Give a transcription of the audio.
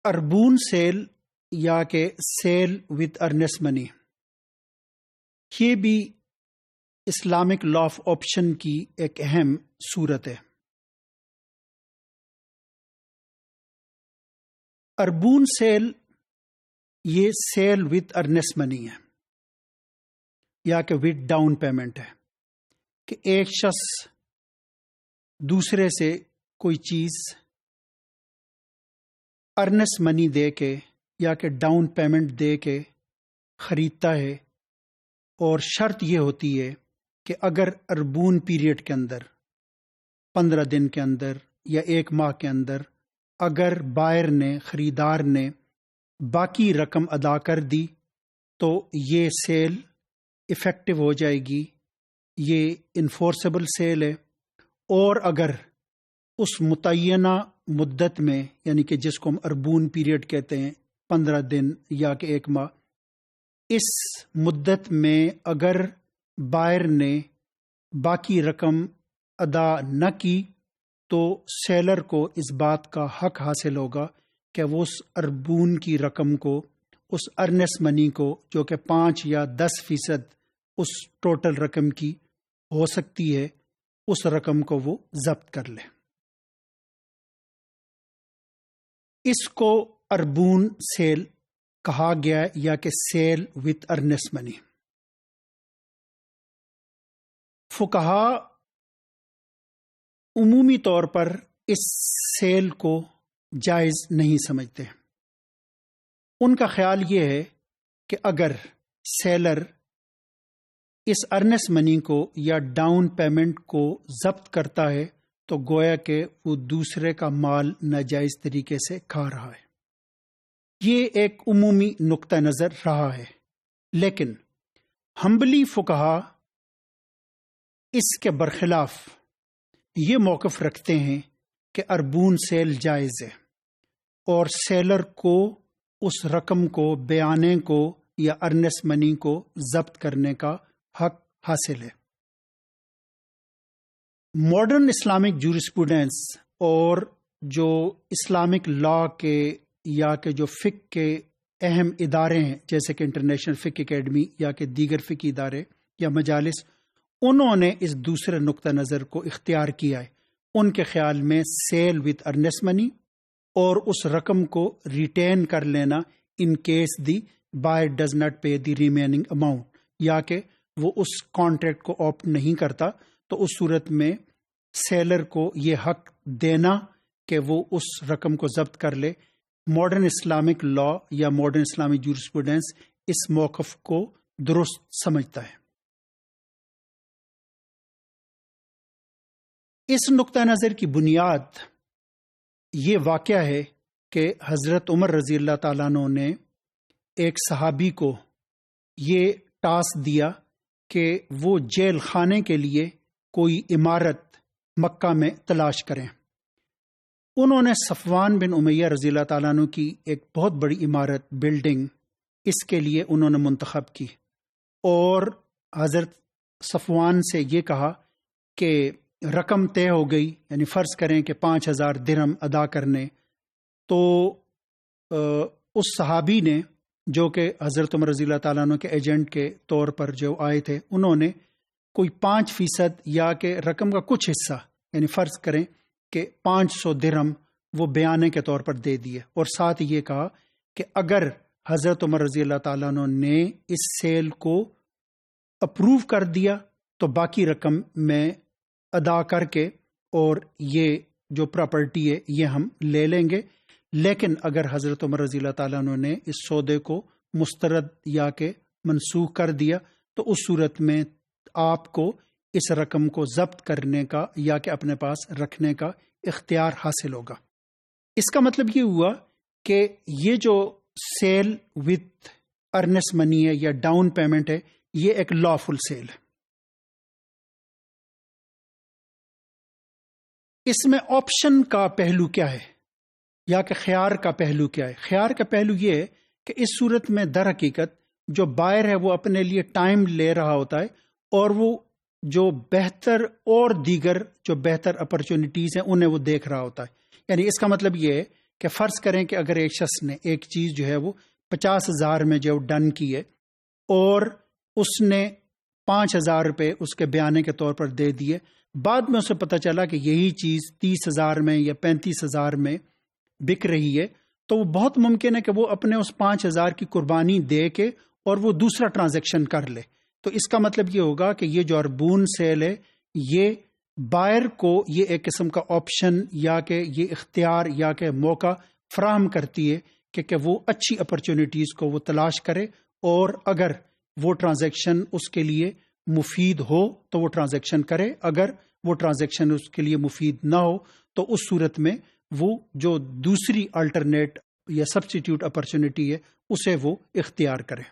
اربون cell یا کہ cell with Ernest منی، یہ بھی اسلامک لا آف آپشن کی ایک اہم صورت ہے۔ اربون سیل یہ سیل وتھ ارنسٹ منی ہے یا کہ وتھ ڈاؤن پیمنٹ ہے، کہ ایک شخص دوسرے سے کوئی چیز ارنسٹ منی دے کے یا کہ ڈاؤن پیمنٹ دے کے خریدتا ہے، اور شرط یہ ہوتی ہے کہ اگر اربون پیریڈ کے اندر 15 دن کے اندر یا 1 ماہ کے اندر اگر بائر نے خریدار نے باقی رقم ادا کر دی تو یہ سیل افیکٹو ہو جائے گی، یہ انفورسیبل سیل ہے۔ اور اگر اس متعینہ مدت میں، یعنی کہ جس کو ہم اربون پیریڈ کہتے ہیں، 15 دن یا کہ 1 ماہ، اس مدت میں اگر بائر نے باقی رقم ادا نہ کی تو سیلر کو اس بات کا حق حاصل ہوگا کہ وہ اس اربون کی رقم کو، اس ارنسٹ منی کو جو کہ 5 یا 10% اس ٹوٹل رقم کی ہو سکتی ہے، اس رقم کو وہ ضبط کر لے۔ اس کو اربون سیل کہا گیا یا کہ سیل وتھ ارنسٹ منی۔ فقہا عمومی طور پر اس سیل کو جائز نہیں سمجھتے۔ ان کا خیال یہ ہے کہ اگر سیلر اس ارنسٹ منی کو یا ڈاؤن پیمنٹ کو ضبط کرتا ہے تو گویا کہ وہ دوسرے کا مال ناجائز طریقے سے کھا رہا ہے۔ یہ ایک عمومی نقطہ نظر رہا ہے، لیکن حنبلی فقہا اس کے برخلاف یہ موقف رکھتے ہیں کہ اربون سیل جائز ہے اور سیلر کو اس رقم کو، بیانے کو یا ارنسٹ منی کو ضبط کرنے کا حق حاصل ہے۔ ماڈرن اسلامک جورسپروڈنس اور جو اسلامک لا کے یا کہ جو فقہ کے اہم ادارے ہیں، جیسے کہ انٹرنیشنل فقہ اکیڈمی یا کہ دیگر فقہ ادارے یا مجالس، انہوں نے اس دوسرے نقطہ نظر کو اختیار کیا ہے۔ ان کے خیال میں سیل وتھ ارنسٹ منی اور اس رقم کو ریٹین کر لینا in case the buyer does not pay the remaining amount, یا کہ وہ اس کانٹریکٹ کو آپٹ نہیں کرتا، تو اس صورت میں سیلر کو یہ حق دینا کہ وہ اس رقم کو ضبط کر لے۔ ماڈرن اسلامک لا یا ماڈرن اسلامک جورسپروڈنس اس موقف کو درست سمجھتا ہے۔ اس نقطہ نظر کی بنیاد یہ واقعہ ہے کہ حضرت عمر رضی اللہ تعالیٰ عنہ نے ایک صحابی کو یہ ٹاسک دیا کہ وہ جیل خانے کے لیے کوئی عمارت مکہ میں تلاش کریں۔ انہوں نے صفوان بن امیہ رضی اللہ تعالیٰ عنہ کی ایک بہت بڑی عمارت، بلڈنگ، اس کے لیے انہوں نے منتخب کی، اور حضرت صفوان سے یہ کہا کہ رقم طے ہو گئی، یعنی فرض کریں کہ 5000 درہم ادا کرنے۔ تو اس صحابی نے، جو کہ حضرت عمر رضی اللہ تعالیٰ عنہ کے ایجنٹ کے طور پر جو آئے تھے، انہوں نے کوئی 5% یا کہ رقم کا کچھ حصہ، یعنی فرض کریں کہ 500 درہم وہ بیانے کے طور پر دے دیے، اور ساتھ یہ کہا کہ اگر حضرت عمر رضی اللہ تعالیٰ عنہ نے اس سیل کو اپروو کر دیا تو باقی رقم میں ادا کر کے اور یہ جو پراپرٹی ہے یہ ہم لے لیں گے، لیکن اگر حضرت عمر رضی اللہ تعالیٰ عنہ نے اس سودے کو مسترد یا کہ منسوخ کر دیا تو اس صورت میں آپ کو اس رقم کو ضبط کرنے کا یا کہ اپنے پاس رکھنے کا اختیار حاصل ہوگا۔ اس کا مطلب یہ ہوا کہ یہ جو سیل وتھ ارنسٹ منی ہے یا ڈاؤن پیمنٹ ہے، یہ ایک لافل سیل ہے۔ اس میں آپشن کا پہلو کیا ہے یا کہ خیار کا پہلو کیا ہے؟ خیار کا پہلو یہ ہے کہ اس صورت میں در حقیقت جو بائر ہے وہ اپنے لیے ٹائم لے رہا ہوتا ہے، اور وہ جو بہتر اور دیگر جو بہتر اپرچونٹیز ہیں انہیں وہ دیکھ رہا ہوتا ہے۔ یعنی اس کا مطلب یہ ہے کہ فرض کریں کہ اگر ایک شخص نے ایک چیز جو ہے وہ 50,000 میں جو ڈن کی ہے اور اس نے 5,000 روپے اس کے بیانے کے طور پر دے دیے، بعد میں اسے پتہ چلا کہ یہی چیز 30,000 میں یا 35,000 میں بک رہی ہے، تو وہ بہت ممکن ہے کہ وہ اپنے اس 5,000 کی قربانی دے کے اور وہ دوسرا ٹرانزیکشن کر لے۔ تو اس کا مطلب یہ ہوگا کہ یہ جو اربون سیل ہے یہ بائر کو یہ ایک قسم کا آپشن یا کہ یہ اختیار یا کہ موقع فراہم کرتی ہے کہ وہ اچھی اپرچونٹیز کو وہ تلاش کرے، اور اگر وہ ٹرانزیکشن اس کے لیے مفید ہو تو وہ ٹرانزیکشن کرے، اگر وہ ٹرانزیکشن اس کے لیے مفید نہ ہو تو اس صورت میں وہ جو دوسری الٹرنیٹ یا سبسٹیٹیوٹ اپرچونٹی ہے اسے وہ اختیار کرے۔